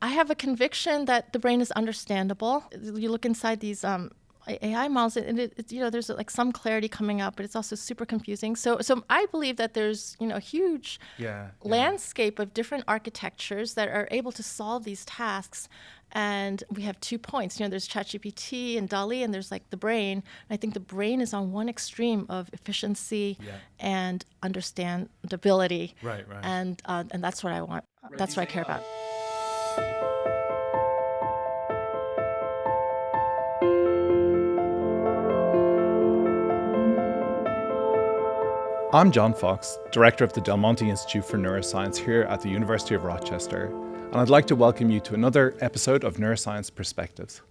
I have a conviction that the brain is understandable. You look inside these AI models, and there's like some clarity coming up, but it's also super confusing. So I believe that there's a huge landscape of different architectures that are able to solve these tasks. And we have 2 points. There's ChatGPT and DALL-E, and there's like the brain. And I think the brain is on one extreme of efficiency and understandability. Right. And that's what I want. That's what I care about. I'm John Foxe, Director of the Del Monte Institute for Neuroscience here at the University of Rochester, and I'd like to welcome you to another episode of Neuroscience Perspectives.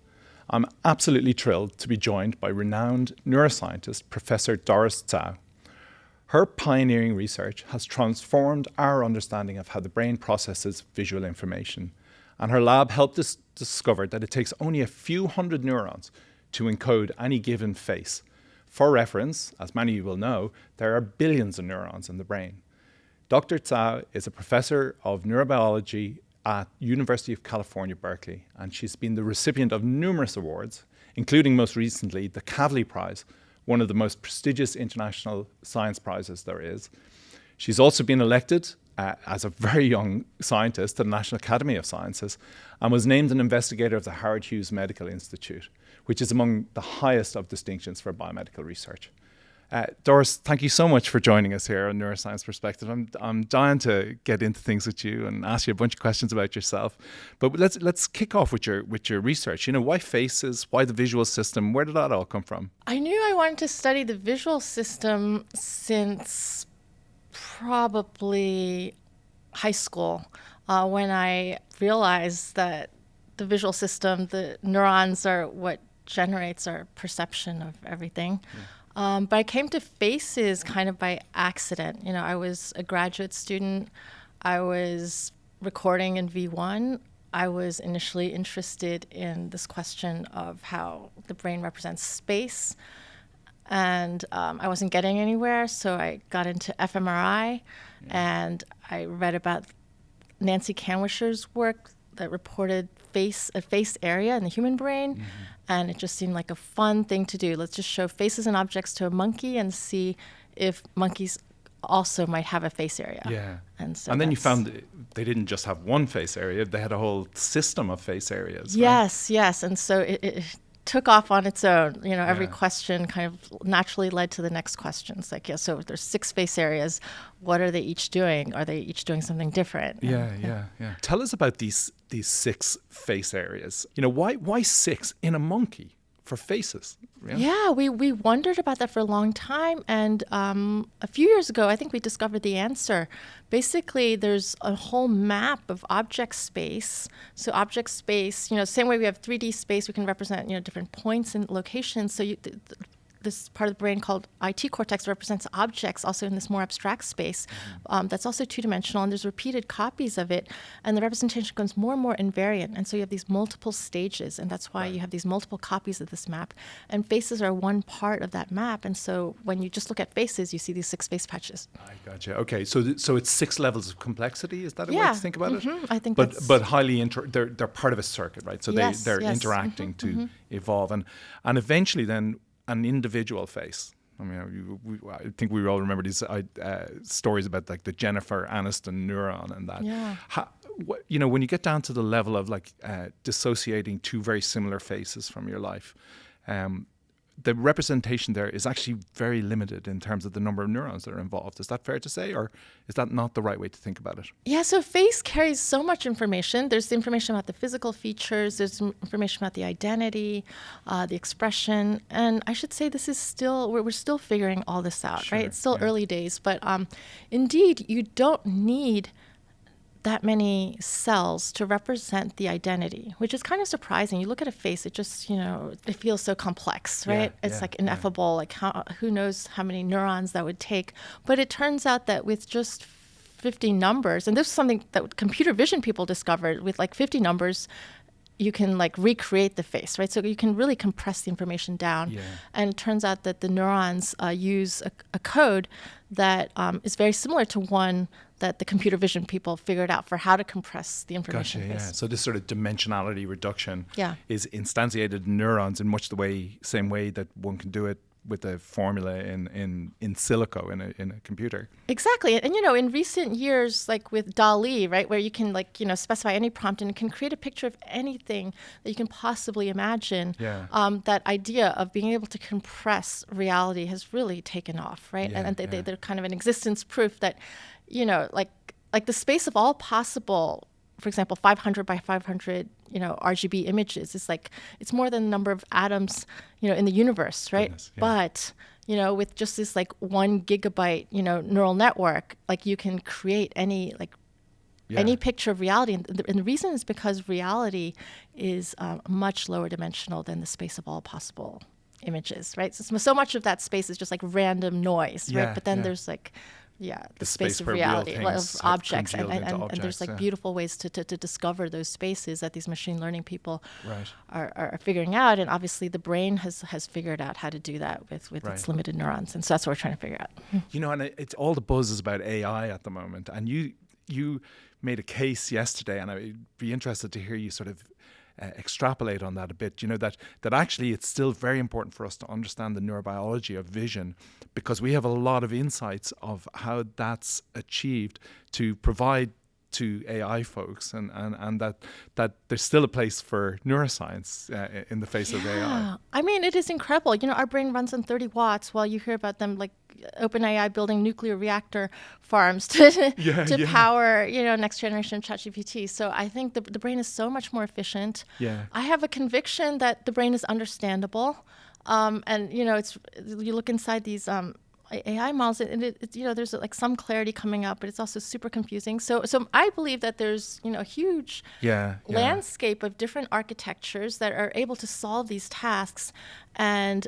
I'm absolutely thrilled to be joined by renowned neuroscientist Professor Doris Tsao. Her pioneering research has transformed our understanding of how the brain processes visual information, and her lab helped us discover that it takes only a few hundred neurons to encode any given face. For reference, as many of you will know, there are billions of neurons in the brain. Dr. Tsao is a professor of neurobiology at University of California, Berkeley, and she's been the recipient of numerous awards, including most recently the Kavli Prize, one of the most prestigious international science prizes there is. She's also been elected as a very young scientist to the National Academy of Sciences and was named an investigator of the Howard Hughes Medical Institute, which is among the highest of distinctions for biomedical research. Doris, thank you so much for joining us here on Neuroscience Perspective. I'm dying to get into things with you and ask you a bunch of questions about yourself. But let's kick off with your research. Why faces? Why the visual system? Where did that all come from? I knew I wanted to study the visual system since probably high school, when I realized that the visual system, the neurons, are what generates our perception of everything. But I came to faces kind of by accident. I was a graduate student. I was recording in V1. I was initially interested in this question of how the brain represents space. And I wasn't getting anywhere, so I got into fMRI, and I read about Nancy Canwisher's work that reported a face area in the human brain, and it just seemed like a fun thing to do. Let's just show faces and objects to a monkey and see if monkeys also might have a face area. Yeah. And then you found they didn't just have one face area, they had a whole system of face areas. Yes. And so it took off on its own. Every question kind of naturally led to the next question. It's like, so there's 6 face areas. What are they each doing? Are they each doing something different? Yeah. Tell us about these 6 face areas. Why 6 in a monkey for faces? Yeah, we wondered about that for a long time. And a few years ago, I think we discovered the answer. Basically, there's a whole map of object space. So object space, same way we have 3D space, we can represent, different points and locations. So this part of the brain called IT cortex represents objects also in this more abstract space that's also two-dimensional, and there's repeated copies of it, and the representation becomes more and more invariant, and so you have these multiple stages, and that's why you have these multiple copies of this map, and faces are one part of that map, and so when you just look at faces, you see these 6 face patches. I gotcha. Okay, so it's 6 levels of complexity. Is that a way to think about it? I think but highly they're part of a circuit, right? So they're interacting to evolve, and eventually then an individual face. I mean, I think we all remember these stories about like the Jennifer Aniston neuron and that. Yeah. When you get down to the level of like dissociating 2 very similar faces from your life, the representation there is actually very limited in terms of the number of neurons that are involved. Is that fair to say, or is that not the right way to think about it? Yeah, so face carries so much information. There's the information about the physical features, there's information about the identity, the expression, and I should say this is still, we're still figuring all this out, right? It's still early days, but indeed, you don't need that many cells to represent the identity, which is kind of surprising. You look at a face, it just, it feels so complex, right? It's like ineffable, like who knows how many neurons that would take. But it turns out that with just 50 numbers, and this is something that computer vision people discovered, with like 50 numbers, you can like recreate the face, right? So you can really compress the information down. And it turns out that the neurons use a code that is very similar to one that the computer vision people figured out for how to compress the information. Gotcha, yeah. So this sort of dimensionality reduction Yeah. is instantiated in neurons in much the same way that one can do it with a formula in silico in a computer. Exactly. And, in recent years, like with DALL-E, right, where you can, specify any prompt and it can create a picture of anything that you can possibly imagine, that idea of being able to compress reality has really taken off, right? Yeah, and they're kind of an existence proof that, like the space of all possible, for example, 500 by 500, RGB images is it's more than the number of atoms, in the universe, right? Goodness, yeah. But, with just this 1 gigabyte, neural network, you can create any picture of reality. And the reason is because reality is much lower dimensional than the space of all possible images, right? So much of that space is just random noise, right? But then there's the space of reality, of objects, and there's beautiful ways to discover those spaces that these machine learning people are figuring out, and obviously the brain has figured out how to do that with its limited neurons, and so that's what we're trying to figure out. And it's all the buzz is about AI at the moment, and you made a case yesterday, and I'd be interested to hear you sort of extrapolate on that a bit, that actually it's still very important for us to understand the neurobiology of vision, because we have a lot of insights of how that's achieved to provide to AI folks, and that there's still a place for neuroscience in the face of AI. I mean, it is incredible. Our brain runs on 30 watts while you hear about them OpenAI building nuclear reactor farms to power, next generation ChatGPT. So I think the brain is so much more efficient. Yeah. I have a conviction that the brain is understandable. And, you look inside these AI models, and there's some clarity coming up, but it's also super confusing. So I believe that there's a huge landscape of different architectures that are able to solve these tasks, and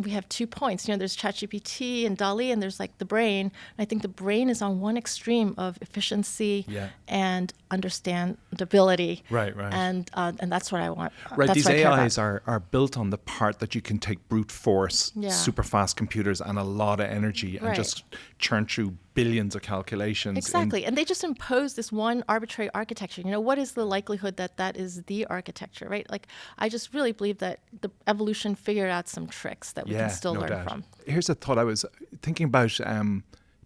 we have 2 points. There's ChatGPT and DALL-E, and there's the brain. And I think the brain is on one extreme of efficiency and understandability. Right. And that's what I want. Right. That's these what I care about. AIs are built on the part that you can take brute force, super fast computers and a lot of energy and just churn through billions of calculations. Exactly. And they just impose this one arbitrary architecture. What is the likelihood that is the architecture, right? I just really believe that the evolution figured out some tricks that we can still learn from. Here's a thought I was thinking about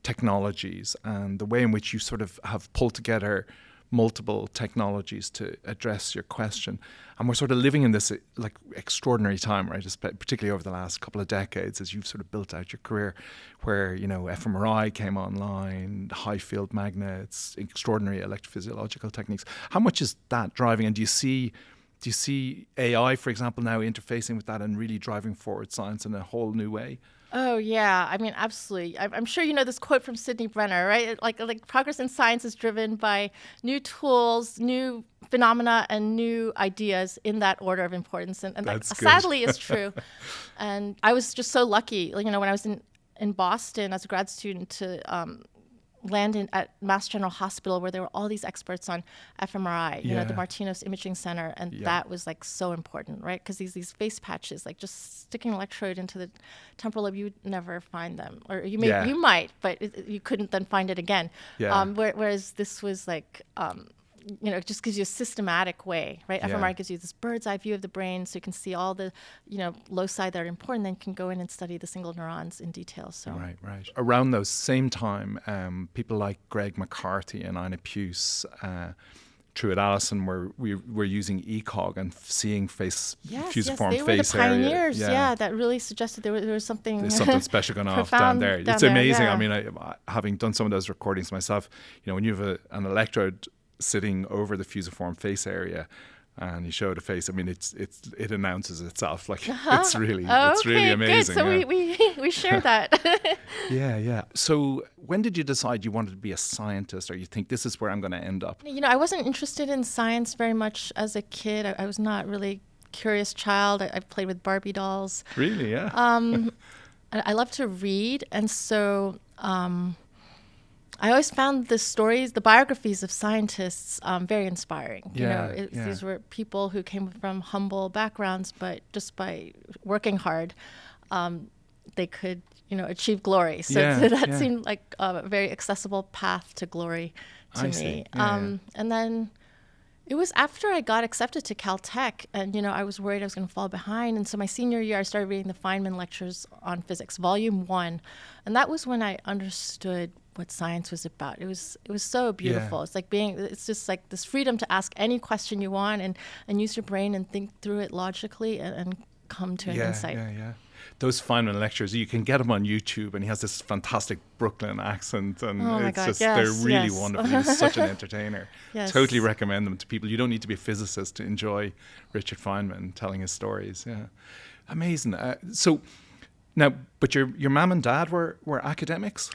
technologies and the way in which you sort of have pulled together multiple technologies to address your question. And we're sort of living in this extraordinary time, right? Particularly over the last couple of decades as you've sort of built out your career, where, fMRI came online, high field magnets, extraordinary electrophysiological techniques. How much is that driving? And do you see AI, for example, now interfacing with that and really driving forward science in a whole new way? Oh, yeah. I mean, absolutely. I'm sure you know this quote from Sidney Brenner, right? Like progress in science is driven by new tools, new phenomena, and new ideas in that order of importance. And sadly, it's true. And I was just so lucky, when I was in Boston as a grad student to land at Mass General Hospital, where there were all these experts on fMRI, the Martinos Imaging Center, and that was so important, right? Because these face patches, just sticking an electrode into the temporal lobe, you would never find them, or you might, but you couldn't then find it again. Whereas this was it just gives you a systematic way, right? fMRI gives you this bird's eye view of the brain, so you can see all the, loci that are important, then you can go in and study the single neurons in detail. So Right. Around those same time, people like Greg McCarthy and Ina Puce, Truett Allison were using ECOG and seeing fusiform they were face the pioneers, area. That really suggested there was something There's something special going off down there. It's amazing. I mean, having done some of those recordings myself, when you have an electrode sitting over the fusiform face area and you show the face, I mean, it announces itself. It's really amazing. Good. So we share that. Yeah. So when did you decide you wanted to be a scientist, or you think this is where I'm going to end up? I wasn't interested in science very much as a kid. I was not really a curious child. I played with Barbie dolls. Really? Yeah. I love to read, and so I always found the biographies of scientists very inspiring. These were people who came from humble backgrounds, but just by working hard, they could, achieve glory. So, that seemed like a very accessible path to glory to me. And then it was after I got accepted to Caltech, and I was worried I was going to fall behind. And so my senior year, I started reading the Feynman Lectures on Physics, Volume 1, and that was when I understood what science was about. It was so beautiful. It's just like this freedom to ask any question you want and use your brain and think through it logically and come to an insight. Those Feynman lectures, you can get them on YouTube, and he has this fantastic Brooklyn accent, and they're really wonderful. He's such an entertainer. Totally recommend them to people. You don't need to be a physicist to enjoy Richard Feynman telling his stories. Amazing. So now, but your mom and dad were academics?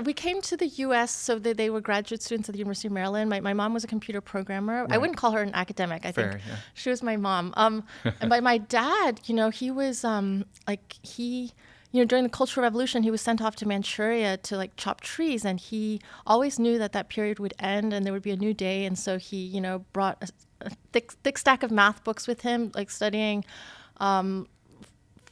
We came to the U.S. so they were graduate students at the University of Maryland. My mom was a computer programmer. Right. I wouldn't call her an academic. I think she was my mom. And my dad, he was during the Cultural Revolution, he was sent off to Manchuria to chop trees, and he always knew that period would end and there would be a new day. And so he, brought a thick stack of math books with him, studying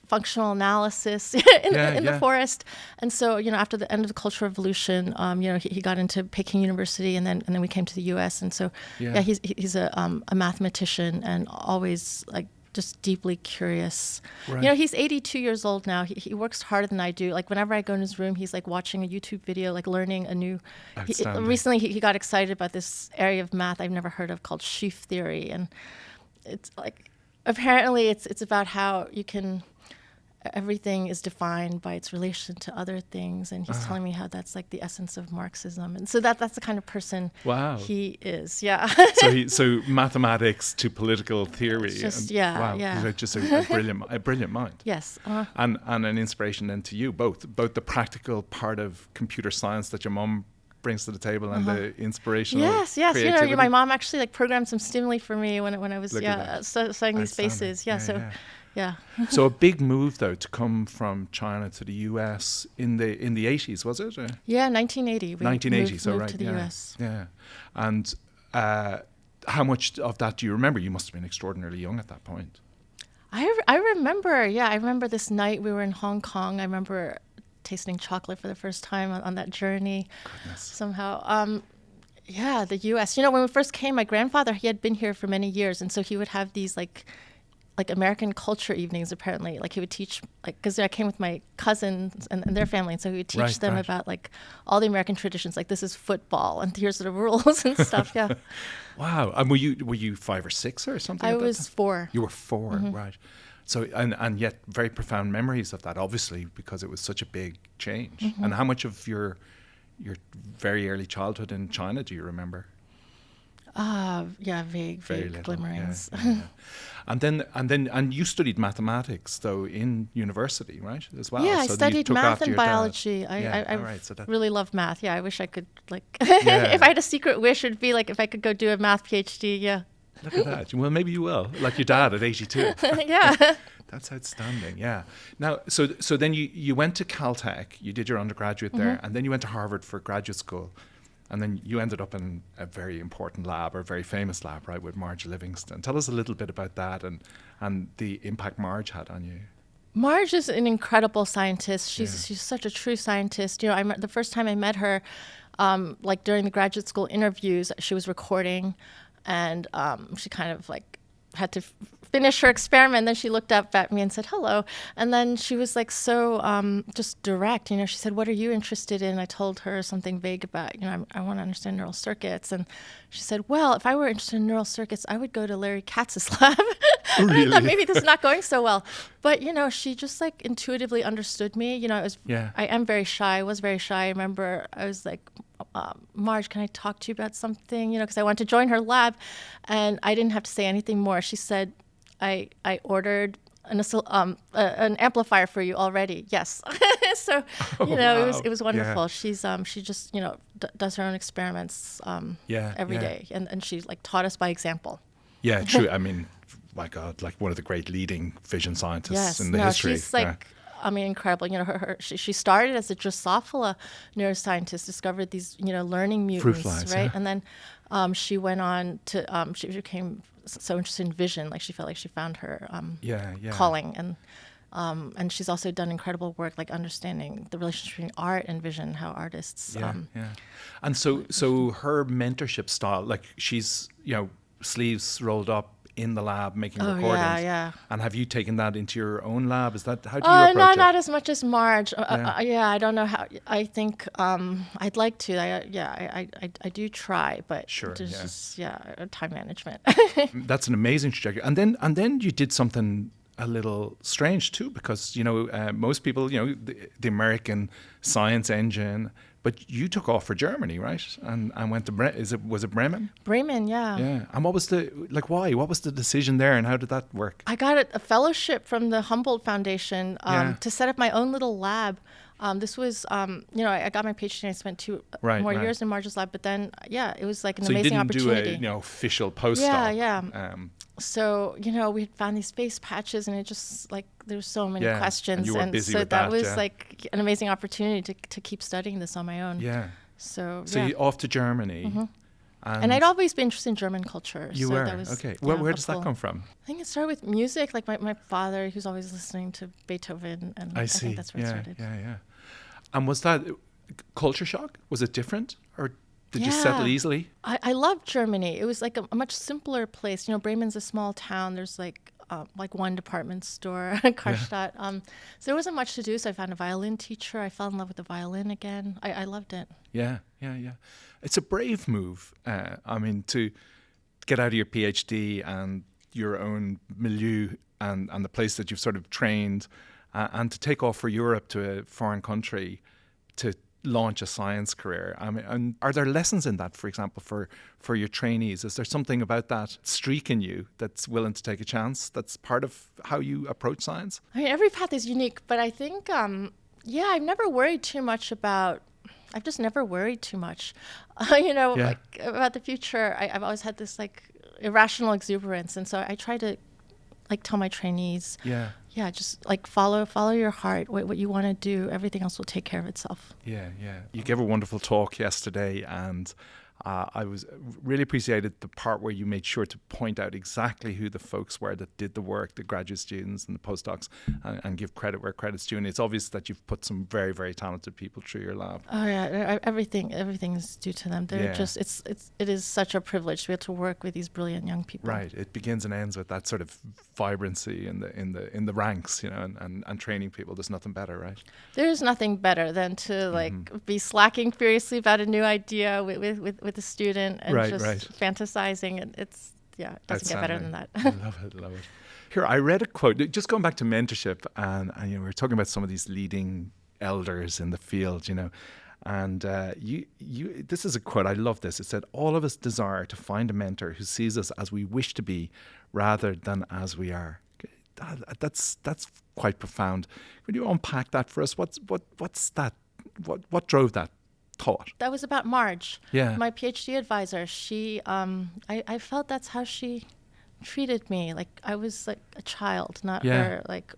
functional analysis in the forest. And so, after the end of the Cultural Revolution, he got into Peking University, and then we came to the U.S. And so, he's a mathematician and always just deeply curious. Right. He's 82 years old now. He works harder than I do. Whenever I go in his room, he's watching a YouTube video, learning a new. Recently, he got excited about this area of math I've never heard of called sheaf theory, and it's apparently it's about how you can. Everything is defined by its relation to other things, and he's telling me how that's the essence of Marxism, and so that's the kind of person he is. So mathematics to political theory. Just just a brilliant mind. Yes. And an inspiration then to you, both the practical part of computer science that your mum brings to the table and the inspirational creativity. My mom actually programmed some stimuli for me when I was studying these spaces. So a big move though to come from China to the US in the 80s, was it? 1980. 1980. So moved to the US. Yeah. And how much of that do you remember? You must have been extraordinarily young at that point. I remember. I remember this night we were in Hong Kong. I remember tasting chocolate for the first time on that journey. Goodness. Somehow. The US. When we first came, my grandfather, he had been here for many years, and so he would have these American culture evenings, apparently. He would teach, because I came with my cousins and their family, and so he would teach them about all the American traditions, this is football and here's the rules and stuff. Wow. And were you 5 or 6 or something? I was 4. You were 4, right? So and yet very profound memories of that, obviously, because it was such a big change. And how much of your very early childhood in China do you remember? Vague glimmerings. And then you studied mathematics though in university, right? As well. Yeah, I studied math and biology. I really love math. I wish I could if I had a secret wish, it'd be if I could go do a math PhD. Yeah. Look at that. Well, maybe you will, like your dad at 82. Yeah. That's outstanding. Yeah. Now, so then you went to Caltech. You did your undergraduate there, and then you went to Harvard for graduate school. And then you ended up in a very important lab, or a very famous lab, right, with Marge Livingston. Tell us a little bit about that and the impact Marge had on you. Marge is an incredible scientist. She's such a true scientist. The first time I met her, during the graduate school interviews, she was recording, and she kind of had to finish her experiment. Then she looked up at me and said hello, and then she was so just direct. She said, "What are you interested in?" I told her something vague about I want to understand neural circuits, and she said, "Well, if I were interested in neural circuits, I would go to Larry Katz's lab." Really? I thought maybe this is not going so well, but she just intuitively understood me. I am very shy. I was very shy. I remember I was Marge, can I talk to you about something? Because I wanted to join her lab, and I didn't have to say anything more. She said, I ordered an amplifier for you already. Yes. So, wow. it was wonderful. Yeah. She just, does her own experiments every day. And she taught us by example. Yeah, true. I mean, my God, one of the great leading vision scientists in the history. She's incredible. She started as a Drosophila neuroscientist, discovered these, learning mutants, fruit flies, right? And then she went on to, she became so interested in vision. She felt like she found her calling. And And she's also done incredible work, like understanding the relationship between art and vision, how artists. And so her mentorship style, like she's, sleeves rolled up in the lab making recordings. Yeah. And have you taken that into your own lab? Is that, how do you approach it? Not as much as Marge. I don't know how. I think I'd like to. I do try, but just time management. That's an amazing trajectory. And then you did something a little strange too, because most people, the American science engine, but you took off for Germany, right? And went to was it Bremen? Bremen, yeah. Yeah. And what was why? What was the decision there, and how did that work? I got a fellowship from the Humboldt Foundation to set up my own little lab. This was, I got my PhD and I spent two more years in Marge's lab, but then, it was like an amazing opportunity. So you didn't do a, official postdoc. Yeah. So, we had found these face patches and it just like, there's so many questions. And you were busy with that was like an amazing opportunity to keep studying this on my own. Yeah. So you off to Germany. Mm-hmm. And I'd always been interested in German culture. You were? That was, okay. Where does that come from? I think it started with music, like my father, who's always listening to Beethoven. And I think that's where it started. Yeah. And was that culture shock? Was it different? Or did you settle easily? I loved Germany. It was like a much simpler place. Bremen's a small town. There's like one department store, Karstadt. So there wasn't much to do. So I found a violin teacher. I fell in love with the violin again. I loved it. Yeah. It's a brave move. To get out of your PhD and your own milieu and the place that you've sort of trained, and to take off for Europe to a foreign country to launch a science career. And are there lessons in that, for example, for your trainees? Is there something about that streak in you that's willing to take a chance, that's part of how you approach science? Every path is unique, but I think, I've never worried too much about, I've just never worried too much, like about the future. I've always had this like irrational exuberance. And so I try to like tell my trainees, just like follow your heart, what you want to do. Everything else will take care of itself. Yeah. You gave a wonderful talk yesterday, and I was really appreciated the part where you made sure to point out exactly who the folks were that did the work, the graduate students and the postdocs, and give credit where credit's due. And it's obvious that you've put some very, very talented people through your lab. Oh yeah, everything is due to them. They're just it is such a privilege to be able to work with these brilliant young people. Right. It begins and ends with that sort of vibrancy in the ranks, and training people. There's nothing better, right? There's nothing better than to be slacking furiously about a new idea with a student and fantasizing, and it doesn't get better than that. I love it. Here, I read a quote, just going back to mentorship, and we were talking about some of these leading elders in the field, and you this is a quote, I love this. It said, "All of us desire to find a mentor who sees us as we wish to be rather than as we are." That's quite profound. Could you unpack that for us? What's that? What drove that thought? That was about Marge, my PhD advisor. She, I felt that's how she treated me. Like I was like a child, not her, like,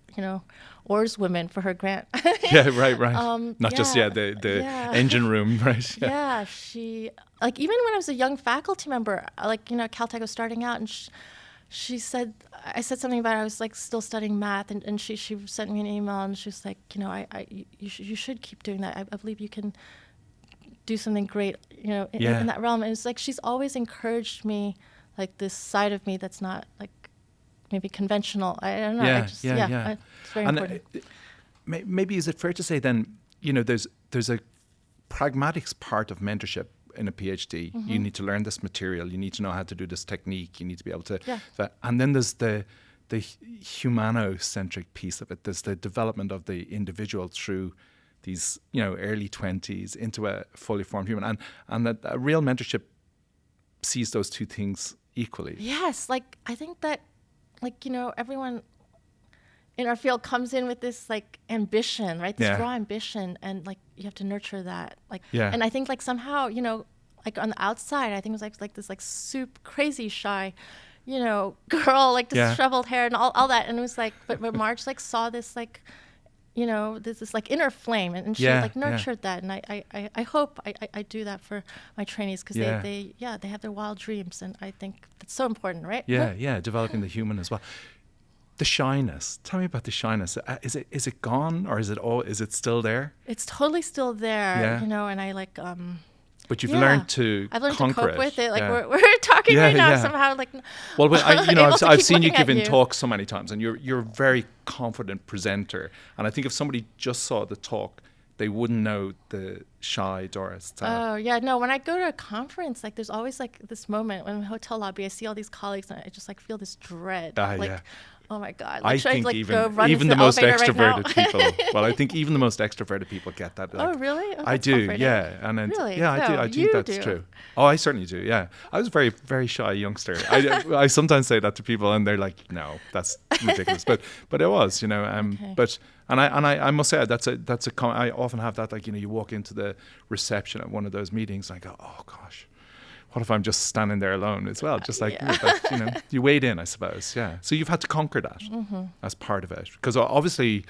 oarswoman for her grant. Right. Not just the engine room, right? Yeah, she, like, even when I was a young faculty member, like, Caltech was starting out, and she said, I said something about I was like still studying math, and she sent me an email, and she was like, you should keep doing that. I believe you can do something great, in that realm. And it's like she's always encouraged me, like this side of me that's not like maybe conventional. I don't know. It's very important. Maybe is it fair to say then, there's a pragmatics part of mentorship in a PhD. Mm-hmm. You need to learn this material. You need to know how to do this technique. You need to be able to. Yeah. And then there's the humanocentric piece of it. There's the development of the individual through these, early 20s into a fully formed human. And that a real mentorship sees those two things equally. Yes. Like, I think that, like, everyone in our field comes in with this, like, ambition, right? This raw ambition. And, like, you have to nurture that. Like, and I think, like, somehow, like, on the outside, I think it was like this, like, crazy shy, girl, like, disheveled hair and all that. And it was like, but Marge, like, saw this, like, this like inner flame, and she like nurtured that, and I hope I do that for my trainees, because they have their wild dreams, and I think that's so important, right? Yeah, developing the human as well. The shyness. Tell me about the shyness. Is it gone, or is it still there? It's totally still there, Yeah. you know, and I like But you've learned to I've learned conquer to cope it. with it. Like Yeah. we're talking right now Yeah. somehow. Like, Well, able to I've keep seen you looking at giving you. talks so many times, and you're a very confident presenter. And I think if somebody just saw the talk, they wouldn't know the shy Doris Tsao. Oh yeah, no. When I go to a conference, like there's always like this moment when in the hotel lobby, I see all these colleagues, and I just like feel this dread. Like, Yeah. oh my god! I Like, should think I like go run even into the most elevator right extroverted now? people. Well, I think even the most extroverted people get that. Like, Oh really? Oh, I that's do, comforting. yeah, and then, Really? yeah, I do. No, I think you that's do. true. Oh, I certainly do. Yeah, I was a very, very shy youngster. I sometimes say that to people, and they're like, "No, that's ridiculous." But it was, you know. Okay. But I must say I often have that, like, you know, you walk into the reception at one of those meetings, and I go, "Oh gosh, what if I'm just standing there alone as well?" Just like, Yeah. that, you know, you wade in, I suppose. Yeah. So you've had to conquer that as part of it, because obviously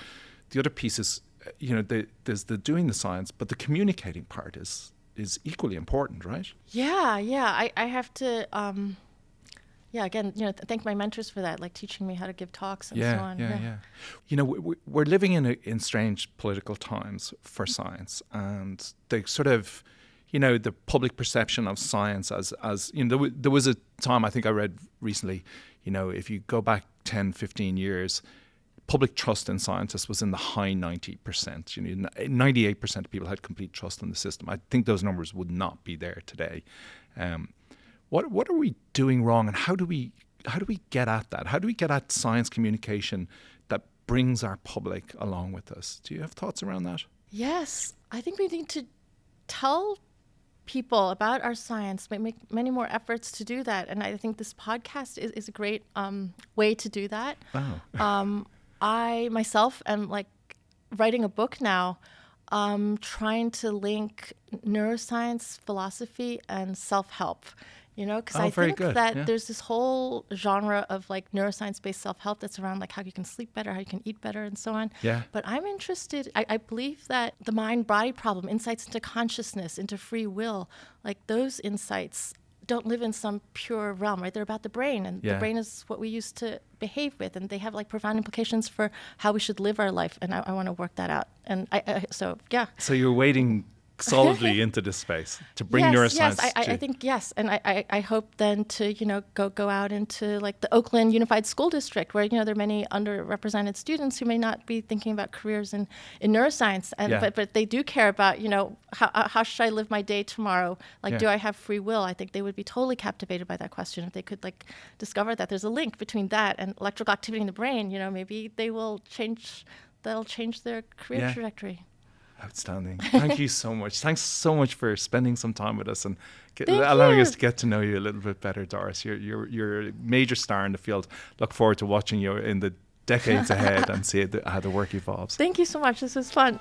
the other piece is, you know, there's the doing the science, but the communicating part is equally important, right? Yeah. I have to. Again, you know, thank my mentors for that, like teaching me how to give talks and so on. Yeah. You know, we're living in strange political times for science, and they sort of, you know, the public perception of science as you know, there was a time, I think I read recently, you know, if you go back 10, 15 years, public trust in scientists was in the high 90%. You know, 98% of people had complete trust in the system. I think those numbers would not be there today. What are we doing wrong, and how do we get at that? How do we get at science communication that brings our public along with us? Do you have thoughts around that? Yes, I think we need to tell people about our science, make many more efforts to do that. And I think this podcast is a great way to do that. Wow. I myself am like writing a book now, trying to link neuroscience, philosophy, and self-help. You know, because I very think good. that Yeah. there's this whole genre of like neuroscience-based self-help that's around like how you can sleep better, how you can eat better, and so on. Yeah. But I'm interested, I believe that the mind-body problem, insights into consciousness, into free will, like those insights don't live in some pure realm, right? They're about the brain, and Yeah. the brain is what we use to behave with, and they have like profound implications for how we should live our life, and I want to work that out. And so you're wading solidly into this space to bring neuroscience. Yes, I think yes, and I hope then to, you know, go out into like the Oakland Unified School District, where, you know, there are many underrepresented students who may not be thinking about careers in neuroscience, and Yeah. but they do care about, you know, how should I live my day tomorrow? Like, Yeah. do I have free will? I think they would be totally captivated by that question if they could like discover that there's a link between that and electrical activity in the brain. You know, maybe that'll change their career Yeah. trajectory. Outstanding. Thank you so much. Thanks so much for spending some time with us and Thank allowing you. us to get to know you a little bit better, Doris. You're a major star in the field. Look forward to watching you in the decades ahead and see how the work evolves. Thank you so much. This was fun.